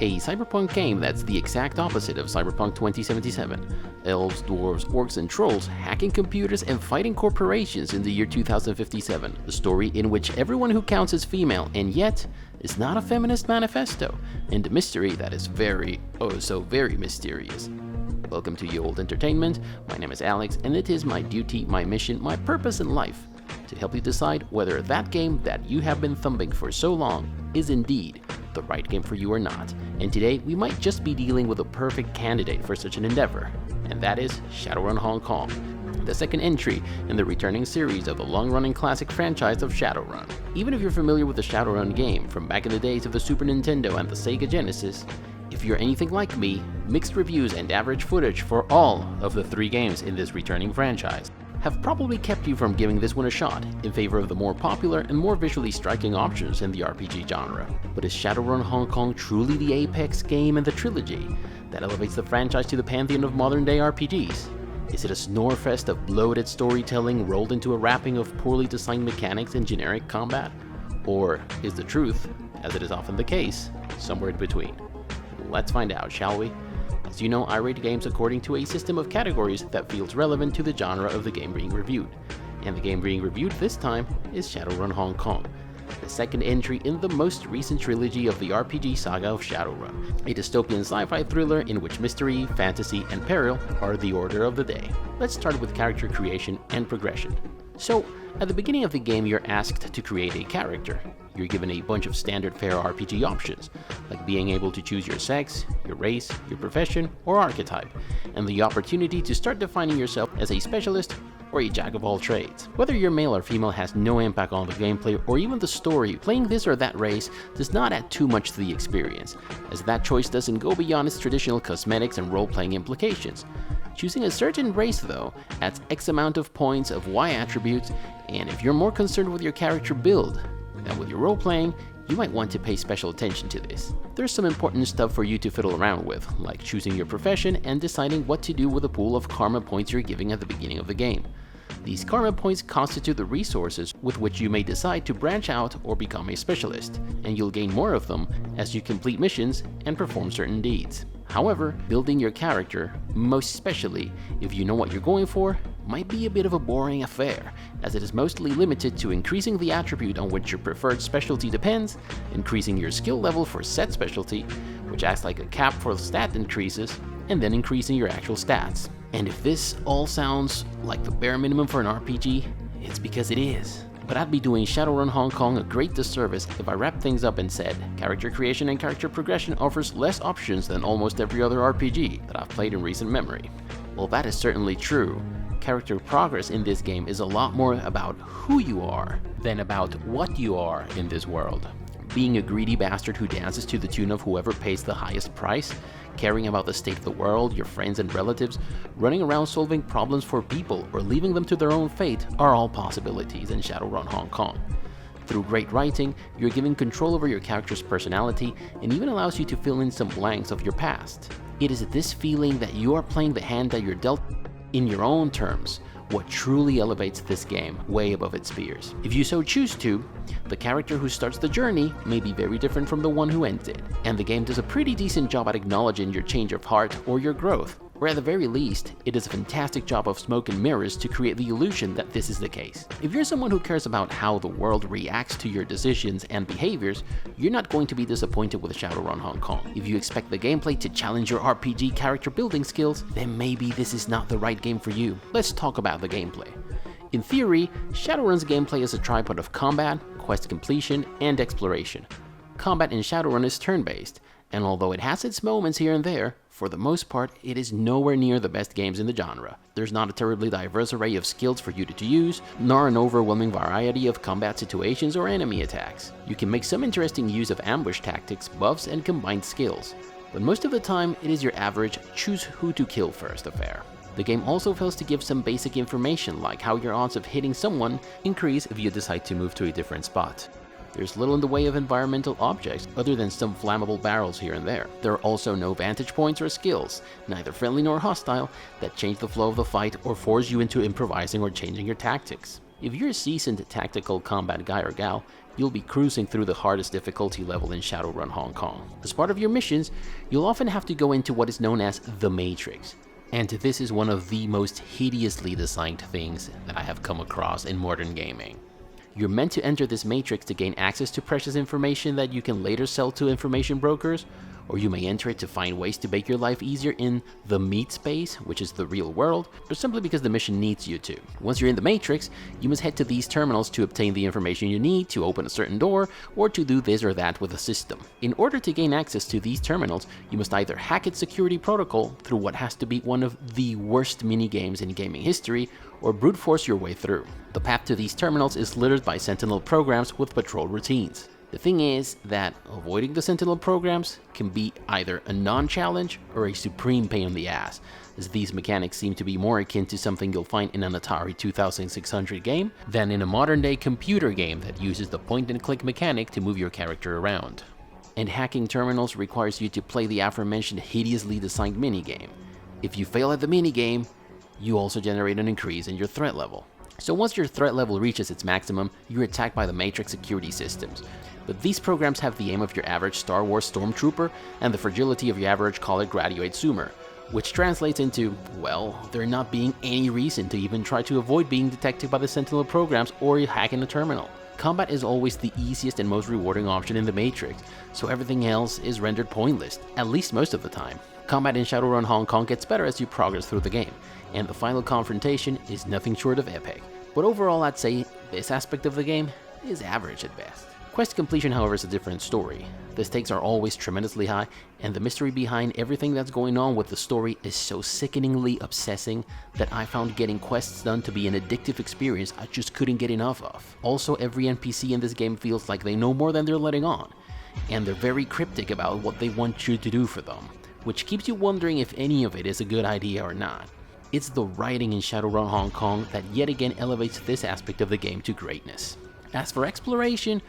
a cyberpunk game that's the exact opposite of Cyberpunk 2077. Elves, dwarves, orcs, and trolls hacking computers and fighting corporations in the year 2057. A story in which everyone who counts is female, and yet is not a feminist manifesto, and a mystery that is very, oh so very mysterious. Welcome to Ye Olde Entertainment. My name is Alex, and it is my duty, my mission, my purpose in life to help you decide whether that game that you have been thumping for so long is indeed the right game for you or not. And today we might just be dealing with a perfect candidate for such an endeavor, and that is Shadowrun Hong Kong, the second entry in the returning series of the long-running classic franchise of Shadowrun. Even if you're familiar with the Shadowrun game from back in the days of the Super Nintendo and the Sega Genesis, if you're anything like me, mixed reviews and average footage for all of the 3 games in this returning franchise have probably kept you from giving this one a shot in favor of the more popular and more visually striking options in the RPG genre. But is Shadowrun Hong Kong truly the apex game in the trilogy that elevates the franchise to the pantheon of modern-day RPGs? Is it a snore fest of bloated storytelling rolled into a wrapping of poorly designed mechanics and generic combat? Or is the truth, as it is often the case, somewhere in between? Let's find out, shall we? As you know, I rate games according to a system of categories that feels relevant to the genre of the game being reviewed. And the game being reviewed this time is Shadowrun Hong Kong, the second entry in the most recent trilogy of the RPG saga of Shadowrun, a dystopian sci-fi thriller in which mystery, fantasy, and peril are the order of the day. Let's start with character creation and progression. So, at the beginning of the game, you're asked to create a character. You're given a bunch of standard fare RPG options, like being able to choose your sex, your race, your profession, or archetype, and the opportunity to start defining yourself as a specialist or a jack of all trades. Whether you're male or female has no impact on the gameplay or even the story. Playing this or that race does not add too much to the experience, as that choice doesn't go beyond its traditional cosmetics and role-playing implications. Choosing a certain race, though, adds X amount of points of Y attributes, and if you're more concerned with your character build than with your role-playing, you might want to pay special attention to this. There's some important stuff for you to fiddle around with, like choosing your profession and deciding what to do with the pool of karma points you're giving at the beginning of the game. These karma points constitute the resources with which you may decide to branch out or become a specialist, and you'll gain more of them as you complete missions and perform certain deeds. However, building your character, most especially if you know what you're going for, might be a bit of a boring affair, as it is mostly limited to increasing the attribute on which your preferred specialty depends, increasing your skill level for said specialty, which acts like a cap for stat increases, and then increasing your actual stats. And if this all sounds like the bare minimum for an RPG, it's because it is. But I'd be doing Shadowrun Hong Kong a great disservice if I wrapped things up and said, character creation and character progression offers less options than almost every other RPG that I've played in recent memory. Well, that is certainly true. Character progress in this game is a lot more about who you are than about what you are in this world. Being a greedy bastard who dances to the tune of whoever pays the highest price, caring about the state of the world, your friends and relatives, running around solving problems for people, or leaving them to their own fate are all possibilities in Shadowrun Hong Kong. Through great writing, you're given control over your character's personality and even allows you to fill in some blanks of your past. It is this feeling that you are playing the hand that you're dealt in your own terms what truly elevates this game way above its peers. If you so choose to, the character who starts the journey may be very different from the one who ends it, and the game does a pretty decent job at acknowledging your change of heart or your growth, or at the very least, it does a fantastic job of smoke and mirrors to create the illusion that this is the case. If you're someone who cares about how the world reacts to your decisions and behaviors, you're not going to be disappointed with Shadowrun Hong Kong. If you expect the gameplay to challenge your RPG character building skills, then maybe this is not the right game for you. Let's talk about the gameplay. In theory, Shadowrun's gameplay is a tripod of combat, quest completion, and exploration. Combat in Shadowrun is turn-based, and although it has its moments here and there, for the most part, it is nowhere near the best games in the genre. There's not a terribly diverse array of skills for you to use, nor an overwhelming variety of combat situations or enemy attacks. You can make some interesting use of ambush tactics, buffs, and combined skills, but most of the time it is your average choose who to kill first affair. The game also fails to give some basic information like how your odds of hitting someone increase if you decide to move to a different spot. There's little in the way of environmental objects other than some flammable barrels here and there. There are also no vantage points or skills, neither friendly nor hostile, that change the flow of the fight or force you into improvising or changing your tactics. If you're a seasoned tactical combat guy or gal, you'll be cruising through the hardest difficulty level in Shadowrun Hong Kong. As part of your missions, you'll often have to go into what is known as the Matrix. And this is one of the most hideously designed things that I have come across in modern gaming. You're meant to enter this matrix to gain access to precious information that you can later sell to information brokers, or you may enter it to find ways to make your life easier in the meat space, which is the real world, or simply because the mission needs you to. Once you're in the matrix, you must head to these terminals to obtain the information you need to open a certain door, or to do this or that with a system. In order to gain access to these terminals, you must either hack its security protocol through what has to be one of the worst minigames in gaming history, or brute force your way through. The path to these terminals is littered by Sentinel programs with patrol routines. The thing is that avoiding the Sentinel programs can be either a non-challenge or a supreme pain in the ass, as these mechanics seem to be more akin to something you'll find in an Atari 2600 game than in a modern-day computer game that uses the point-and-click mechanic to move your character around. And hacking terminals requires you to play the aforementioned hideously designed minigame. If you fail at the minigame, you also generate an increase in your threat level. So once your threat level reaches its maximum, you're attacked by the Matrix security systems. But these programs have the aim of your average Star Wars stormtrooper and the fragility of your average college graduate zoomer, which translates into, well, there not being any reason to even try to avoid being detected by the Sentinel programs or hacking a terminal. Combat is always the easiest and most rewarding option in the Matrix, so everything else is rendered pointless, at least most of the time. Combat in Shadowrun Hong Kong gets better as you progress through the game, and the final confrontation is nothing short of epic. But overall, I'd say this aspect of the game is average at best. Quest completion, however, is a different story. The stakes are always tremendously high, and the mystery behind everything that's going on with the story is so sickeningly obsessing that I found getting quests done to be an addictive experience I just couldn't get enough of. Also, every NPC in this game feels like they know more than they're letting on, and they're very cryptic about what they want you to do for them, which keeps you wondering if any of it is a good idea or not. It's the writing in Shadowrun Hong Kong that yet again elevates this aspect of the game to greatness. As for exploration,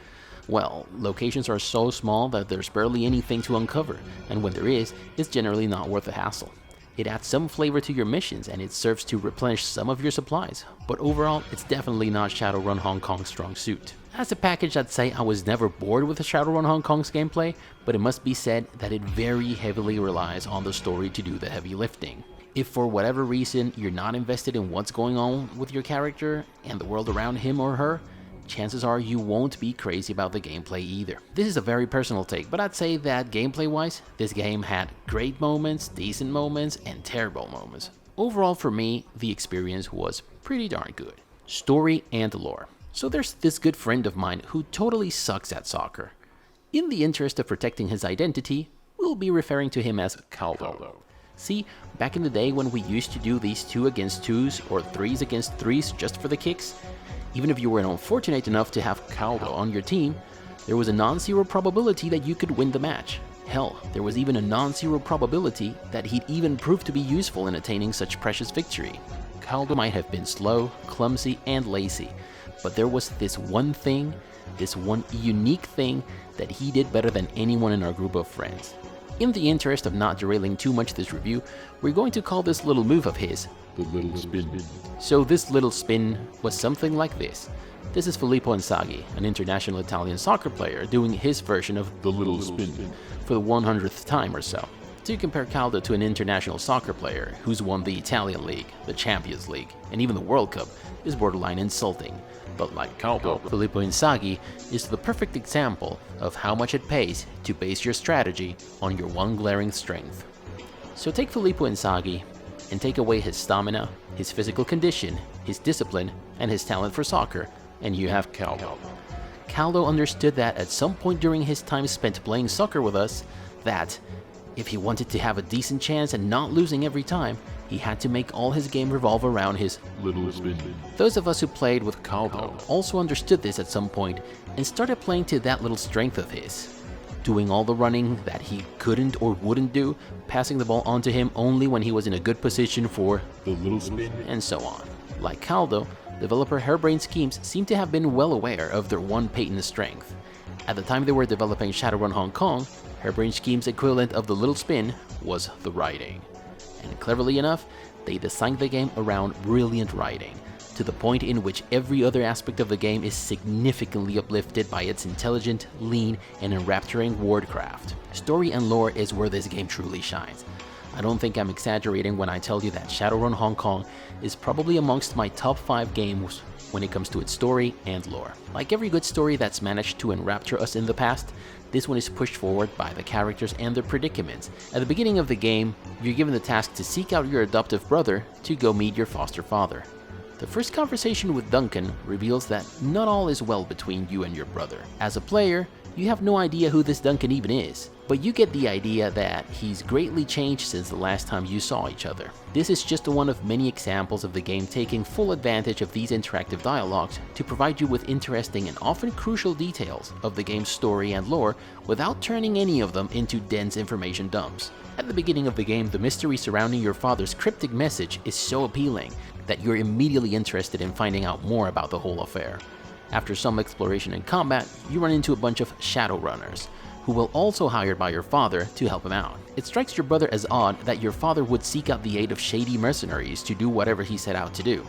well, locations are so small that there's barely anything to uncover, and when there is, it's generally not worth the hassle. It adds some flavor to your missions and it serves to replenish some of your supplies, but overall, it's definitely not Shadowrun Hong Kong's strong suit. As a package, I'd say I was never bored with Shadowrun Hong Kong's gameplay, but it must be said that it very heavily relies on the story to do the heavy lifting. If for whatever reason you're not invested in what's going on with your character and the world around him or her, chances are you won't be crazy about the gameplay either. This is a very personal take, but I'd say that gameplay-wise, this game had great moments, decent moments, and terrible moments. Overall for me, the experience was pretty darn good. Story and lore. So there's this good friend of mine who totally sucks at soccer. In the interest of protecting his identity, we'll be referring to him as Caldo. See, back in the day when we used to do these 2 against 2s or 3s against 3s just for the kicks, even if you were unfortunate enough to have Caldo on your team, there was a non-zero probability that you could win the match. Hell, there was even a non-zero probability that he'd even prove to be useful in attaining such precious victory. Caldo might have been slow, clumsy, and lazy, but there was this one thing, this one unique thing that he did better than anyone in our group of friends. In the interest of not derailing too much this review, we're going to call this little move of his the little spin. So this little spin was something like this. This is Filippo Inzaghi, an international Italian soccer player, doing his version of the little spin for the 100th time or so. To compare Caldo to an international soccer player who's won the Italian League, the Champions League, and even the World Cup is borderline insulting. But like Caldo, Filippo Inzaghi is the perfect example of how much it pays to base your strategy on your one glaring strength. So take Filippo Inzaghi and take away his stamina, his physical condition, his discipline, and his talent for soccer, and you have Caldo. Caldo understood that at some point during his time spent playing soccer with us, that if he wanted to have a decent chance and not losing every time, he had to make all his game revolve around his little spin. Those of us who played with Caldo also understood this at some point and started playing to that little strength of his. Doing all the running that he couldn't or wouldn't do, passing the ball onto him only when he was in a good position for the little spin, and so on. Like Caldo, developer Harebrained Schemes seem to have been well aware of their one patent strength. At the time they were developing Shadowrun Hong Kong, Harebrained Schemes' equivalent of the little spin was the writing. And cleverly enough, they designed the game around brilliant writing, to the point in which every other aspect of the game is significantly uplifted by its intelligent, lean, and enrapturing wordcraft. Story and lore is where this game truly shines. I don't think I'm exaggerating when I tell you that Shadowrun Hong Kong is probably amongst my top 5 games when it comes to its story and lore. Like every good story that's managed to enrapture us in the past, this one is pushed forward by the characters and their predicaments. At the beginning of the game, you're given the task to seek out your adoptive brother to go meet your foster father. The first conversation with Duncan reveals that not all is well between you and your brother. As a player, you have no idea who this Duncan even is, but you get the idea that he's greatly changed since the last time you saw each other. This is just one of many examples of the game taking full advantage of these interactive dialogues to provide you with interesting and often crucial details of the game's story and lore without turning any of them into dense information dumps. At the beginning of the game, the mystery surrounding your father's cryptic message is so appealing that you're immediately interested in finding out more about the whole affair. After some exploration and combat, you run into a bunch of Shadowrunners, who will also hired by your father to help him out. It strikes your brother as odd that your father would seek out the aid of shady mercenaries to do whatever he set out to do.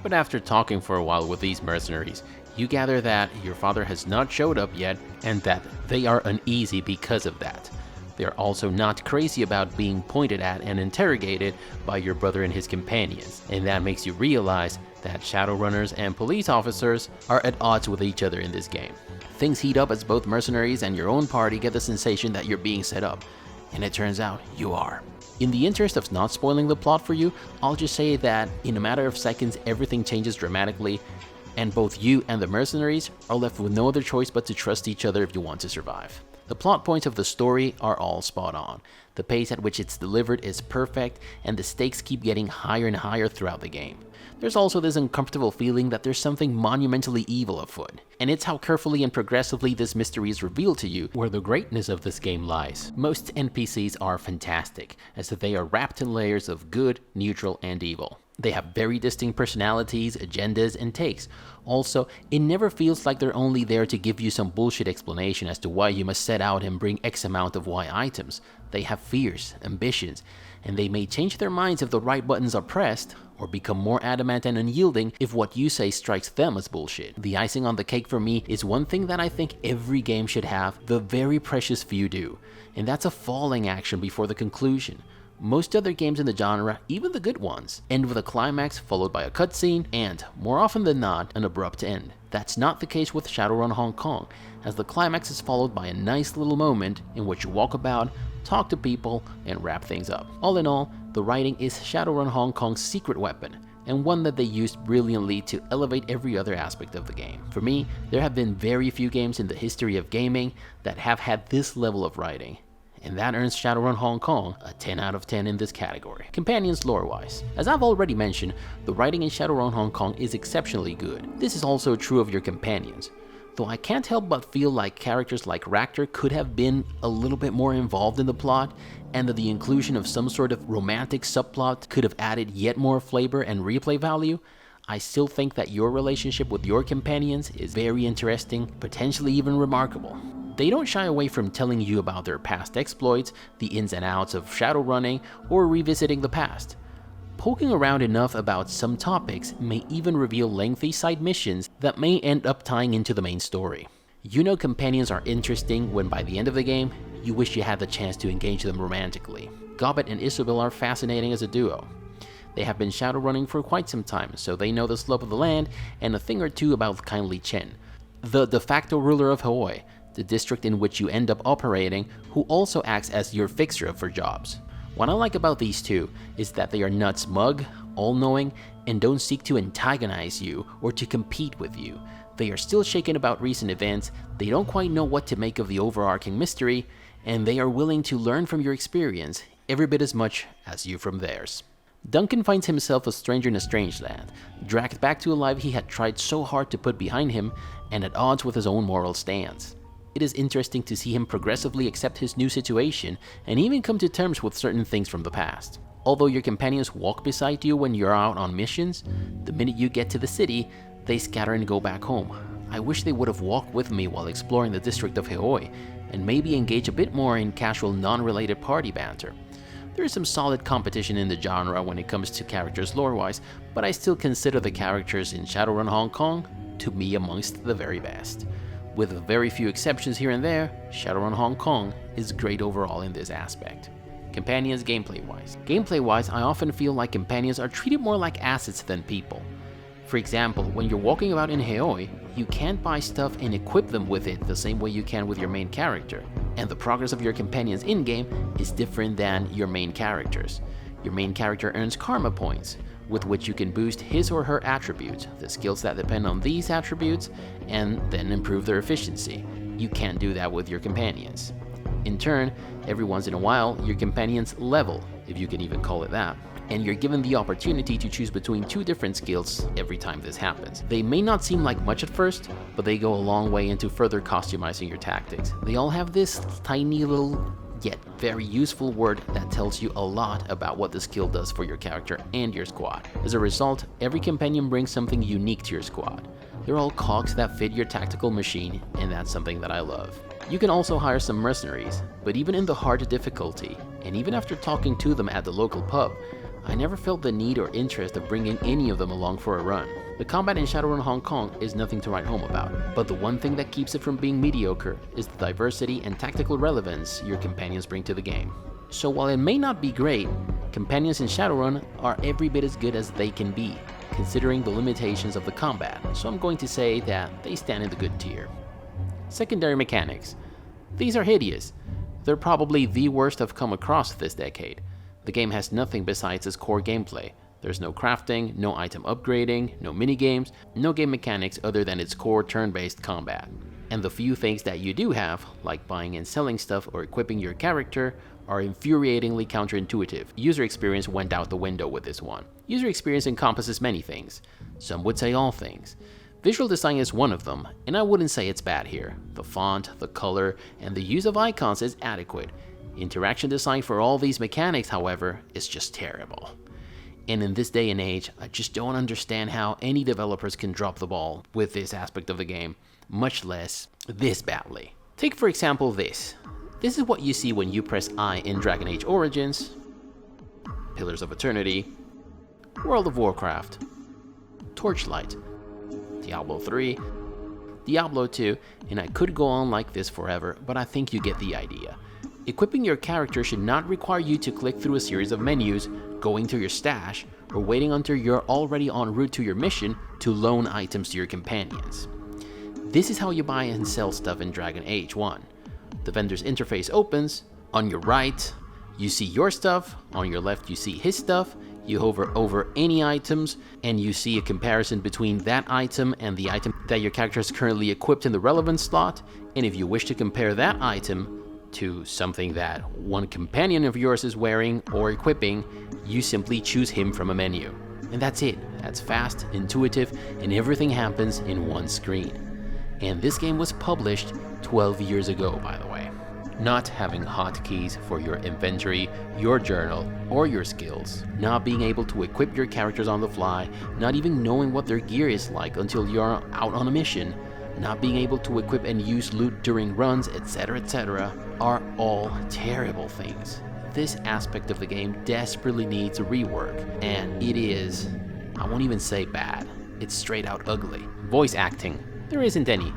But after talking for a while with these mercenaries, you gather that your father has not showed up yet and that they are uneasy because of that. They are also not crazy about being pointed at and interrogated by your brother and his companions, and that makes you realize that Shadowrunners and police officers are at odds with each other in this game. Things heat up as both mercenaries and your own party get the sensation that you're being set up, and it turns out you are. In the interest of not spoiling the plot for you, I'll just say that in a matter of seconds everything changes dramatically, and both you and the mercenaries are left with no other choice but to trust each other if you want to survive. The plot points of the story are all spot on. The pace at which it's delivered is perfect, and the stakes keep getting higher and higher throughout the game. There's also this uncomfortable feeling that there's something monumentally evil afoot, and it's how carefully and progressively this mystery is revealed to you where the greatness of this game lies. Most NPCs are fantastic, as they are wrapped in layers of good, neutral, and evil. They have very distinct personalities, agendas, and takes. Also, it never feels like they're only there to give you some bullshit explanation as to why you must set out and bring X amount of Y items. They have fears, ambitions, and they may change their minds if the right buttons are pressed, or become more adamant and unyielding if what you say strikes them as bullshit. The icing on the cake for me is one thing that I think every game should have, the very precious few do, and that's a falling action before the conclusion. Most other games in the genre, even the good ones, end with a climax followed by a cutscene and, more often than not, an abrupt end. That's not the case with Shadowrun Hong Kong, as the climax is followed by a nice little moment in which you walk about, talk to people, and wrap things up. All in all, the writing is Shadowrun Hong Kong's secret weapon, and one that they used brilliantly to elevate every other aspect of the game. For me, there have been very few games in the history of gaming that have had this level of writing, and that earns Shadowrun Hong Kong a 10 out of 10 in this category. Companions lore-wise. As I've already mentioned, the writing in Shadowrun Hong Kong is exceptionally good. This is also true of your companions, though I can't help but feel like characters like Ractor could have been a little bit more involved in the plot, and that the inclusion of some sort of romantic subplot could have added yet more flavor and replay value. I still think that your relationship with your companions is very interesting, potentially even remarkable. They don't shy away from telling you about their past exploits, the ins and outs of shadowrunning, or revisiting the past. Poking around enough about some topics may even reveal lengthy side missions that may end up tying into the main story. You know companions are interesting when by the end of the game, you wish you had the chance to engage them romantically. Gobbet and Isabel are fascinating as a duo. They have been shadowrunning for quite some time, so they know the slope of the land and a thing or two about kindly Chen, the de facto ruler of Hawaii, the district in which you end up operating, who also acts as your fixer for jobs. What I like about these two is that they are not smug, all-knowing, and don't seek to antagonize you or to compete with you. They are still shaken about recent events, they don't quite know what to make of the overarching mystery, and they are willing to learn from your experience every bit as much as you from theirs. Duncan finds himself a stranger in a strange land, dragged back to a life he had tried so hard to put behind him, and at odds with his own moral stance. It is interesting to see him progressively accept his new situation and even come to terms with certain things from the past. Although your companions walk beside you when you're out on missions, the minute you get to the city, they scatter and go back home. I wish they would have walked with me while exploring the district of Hawaii and maybe engage a bit more in casual non-related party banter. There is some solid competition in the genre when it comes to characters lore-wise, but I still consider the characters in Shadowrun Hong Kong to be amongst the very best. With very few exceptions here and there, Shadowrun Hong Kong is great overall in this aspect. Companions gameplay-wise. Gameplay-wise, I often feel like companions are treated more like assets than people. For example, when you're walking about in Heoi, you can't buy stuff and equip them with it the same way you can with your main character. And the progress of your companions in-game is different than your main characters. Your main character earns karma points, with which you can boost his or her attributes, the skills that depend on these attributes, and then improve their efficiency. You can't do that with your companions. In turn, every once in a while, your companions level, if you can even call it that, and you're given the opportunity to choose between two different skills every time this happens. They may not seem like much at first, but they go a long way into further customizing your tactics. They all have this tiny little, yet very useful word that tells you a lot about what the skill does for your character and your squad. As a result, every companion brings something unique to your squad. They're all cogs that fit your tactical machine, and that's something that I love. You can also hire some mercenaries, but even in the hard difficulty, and even after talking to them at the local pub, I never felt the need or interest of bringing any of them along for a run. The combat in Shadowrun Hong Kong is nothing to write home about, but the one thing that keeps it from being mediocre is the diversity and tactical relevance your companions bring to the game. So while it may not be great, companions in Shadowrun are every bit as good as they can be, considering the limitations of the combat, so I'm going to say that they stand in the good tier. Secondary mechanics. These are hideous. They're probably the worst I've come across this decade. The game has nothing besides its core gameplay. There's no crafting, no item upgrading, no minigames, no game mechanics other than its core turn-based combat. And the few things that you do have, like buying and selling stuff or equipping your character, are infuriatingly counterintuitive. User experience went out the window with this one. User experience encompasses many things. Some would say all things. Visual design is one of them, and I wouldn't say it's bad here. The font, the color, and the use of icons is adequate. Interaction design for all these mechanics, however, is just terrible. And in this day and age, I just don't understand how any developers can drop the ball with this aspect of the game, much less this badly. Take for example this. This is what you see when you press I in Dragon Age Origins, Pillars of Eternity, World of Warcraft, Torchlight, Diablo 3, Diablo 2, and I could go on like this forever, but I think you get the idea. Equipping your character should not require you to click through a series of menus, going to your stash, or waiting until you're already en route to your mission to loan items to your companions. This is how you buy and sell stuff in Dragon Age 1. The vendor's interface opens, on your right, you see your stuff, on your left you see his stuff, you hover over any items, and you see a comparison between that item and the item that your character is currently equipped in the relevant slot, and if you wish to compare that item to something that one companion of yours is wearing or equipping, you simply choose him from a menu. And that's it. That's fast, intuitive, and everything happens in one screen. And this game was published 12 years ago, by the way. Not having hotkeys for your inventory, your journal, or your skills. Not being able to equip your characters on the fly, not even knowing what their gear is like until you're out on a mission. Not being able to equip and use loot during runs, etc., are all terrible things. This aspect of the game desperately needs a rework, and it is, I won't even say bad, it's straight out ugly. Voice acting, there isn't any.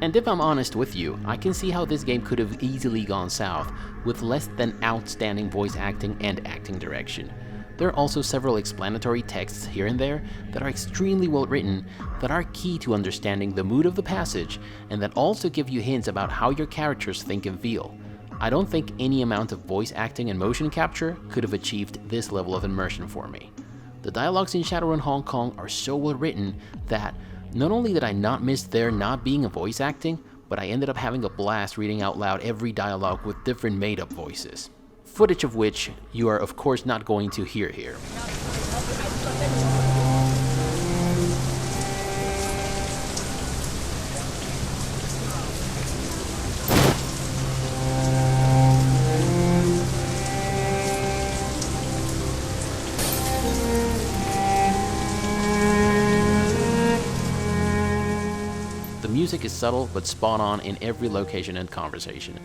And if I'm honest with you, I can see how this game could have easily gone south with less than outstanding voice acting and acting direction. There are also several explanatory texts here and there that are extremely well written, that are key to understanding the mood of the passage, and that also give you hints about how your characters think and feel. I don't think any amount of voice acting and motion capture could have achieved this level of immersion for me. The dialogues in Shadowrun Hong Kong are so well written that not only did I not miss there not being a voice acting, but I ended up having a blast reading out loud every dialogue with different made-up voices. Footage of which you are of course not going to hear here. The music is subtle but spot on in every location and conversation.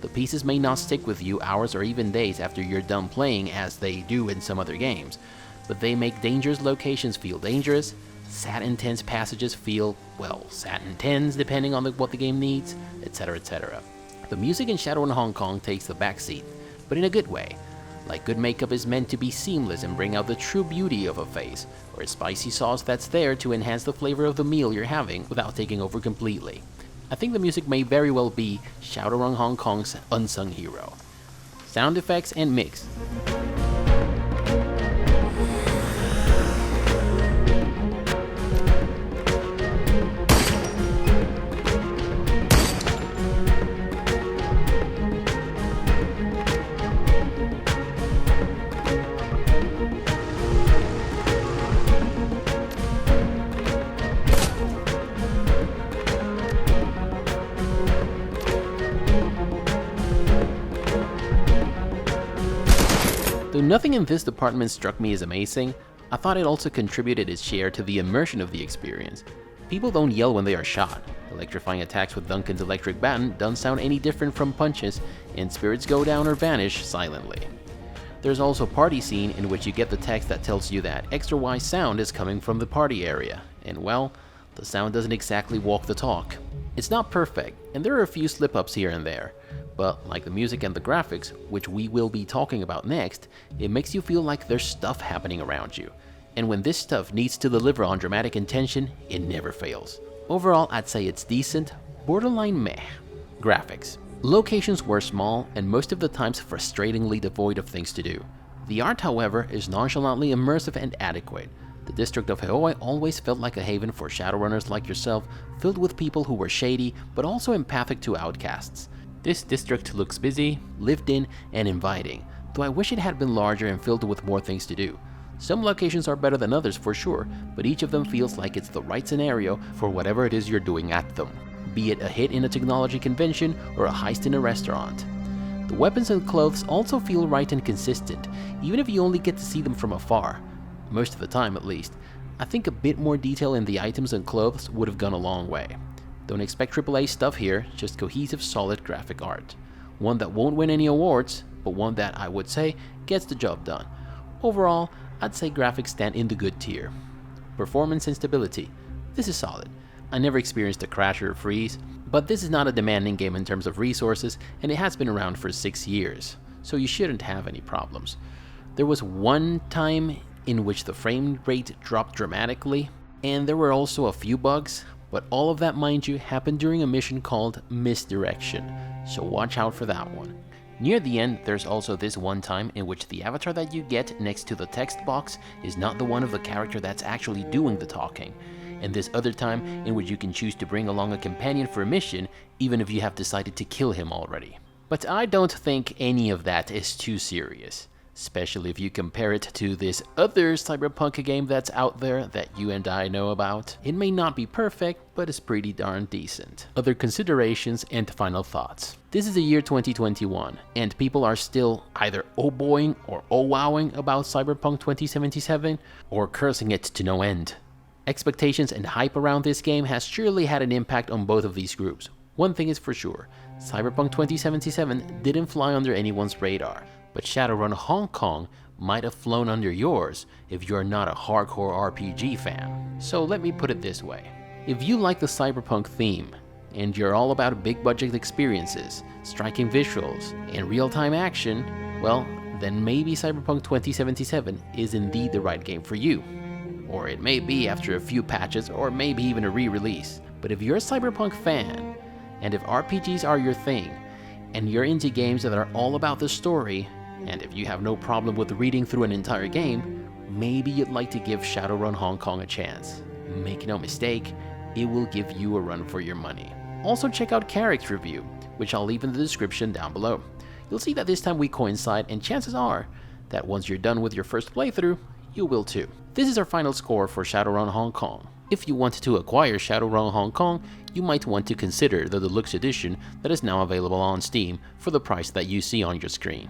The pieces may not stick with you hours or even days after you're done playing as they do in some other games, but they make dangerous locations feel dangerous, sad intense passages feel, well, sad intense depending on what the game needs, etc, etc. The music in Shadowrun Hong Kong takes the backseat, but in a good way. Like good makeup is meant to be seamless and bring out the true beauty of a face, or a spicy sauce that's there to enhance the flavor of the meal you're having without taking over completely. I think the music may very well be Shadowrun Hong Kong's unsung hero. Sound effects and mix. Though nothing in this department struck me as amazing, I thought it also contributed its share to the immersion of the experience. People don't yell when they are shot, electrifying attacks with Duncan's electric baton don't sound any different from punches, and spirits go down or vanish silently. There's also a party scene in which you get the text that tells you that extra wise sound is coming from the party area, and well, the sound doesn't exactly walk the talk. It's not perfect, and there are a few slip-ups here and there, but like the music and the graphics, which we will be talking about next, it makes you feel like there's stuff happening around you. And when this stuff needs to deliver on dramatic intention, it never fails. Overall, I'd say it's decent, borderline meh. Graphics. Locations were small and most of the times frustratingly devoid of things to do. The art, however, is nonchalantly immersive and adequate. The district of Heoi always felt like a haven for Shadowrunners like yourself, filled with people who were shady, but also empathic to outcasts. This district looks busy, lived in, and inviting, though I wish it had been larger and filled with more things to do. Some locations are better than others for sure, but each of them feels like it's the right scenario for whatever it is you're doing at them, be it a hit in a technology convention or a heist in a restaurant. The weapons and clothes also feel right and consistent, even if you only get to see them from afar. Most of the time at least. I think a bit more detail in the items and clothes would have gone a long way. Don't expect AAA stuff here, just cohesive solid graphic art. One that won't win any awards, but one that I would say gets the job done. Overall, I'd say graphics stand in the good tier. Performance and stability. This is solid. I never experienced a crash or a freeze, but this is not a demanding game in terms of resources, and it has been around for 6 years, so you shouldn't have any problems. There was one time in which the frame rate dropped dramatically, and there were also a few bugs, but all of that, mind you, happened during a mission called Misdirection, so watch out for that one. Near the end, there's also this one time in which the avatar that you get next to the text box is not the one of the character that's actually doing the talking, and this other time in which you can choose to bring along a companion for a mission even if you have decided to kill him already. But I don't think any of that is too serious, especially if you compare it to this other Cyberpunk game that's out there that you and I know about. It may not be perfect, but it's pretty darn decent. Other considerations and final thoughts. This is the year 2021, and people are still either oh-boying or oh-wowing about Cyberpunk 2077, or cursing it to no end. Expectations and hype around this game has surely had an impact on both of these groups. One thing is for sure, Cyberpunk 2077 didn't fly under anyone's radar, but Shadowrun Hong Kong might have flown under yours if you're not a hardcore RPG fan. So let me put it this way. If you like the Cyberpunk theme, and you're all about big budget experiences, striking visuals, and real-time action, well, then maybe Cyberpunk 2077 is indeed the right game for you. Or it may be after a few patches, or maybe even a re-release. But if you're a Cyberpunk fan, and if RPGs are your thing, and you're into games that are all about the story, and if you have no problem with reading through an entire game, maybe you'd like to give Shadowrun Hong Kong a chance. Make no mistake, it will give you a run for your money. Also check out Carrick's review, which I'll leave in the description down below. You'll see that this time we coincide, and chances are that once you're done with your first playthrough, you will too. This is our final score for Shadowrun Hong Kong. If you want to acquire Shadowrun Hong Kong, you might want to consider the deluxe edition that is now available on Steam for the price that you see on your screen.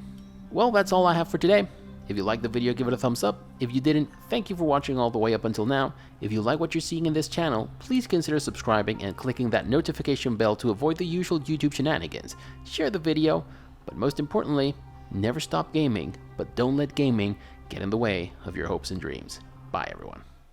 Well, that's all I have for today. If you liked the video, give it a thumbs up. If you didn't, thank you for watching all the way up until now. If you like what you're seeing in this channel, please consider subscribing and clicking that notification bell to avoid the usual YouTube shenanigans. Share the video, but most importantly, never stop gaming, but don't let gaming get in the way of your hopes and dreams. Bye everyone.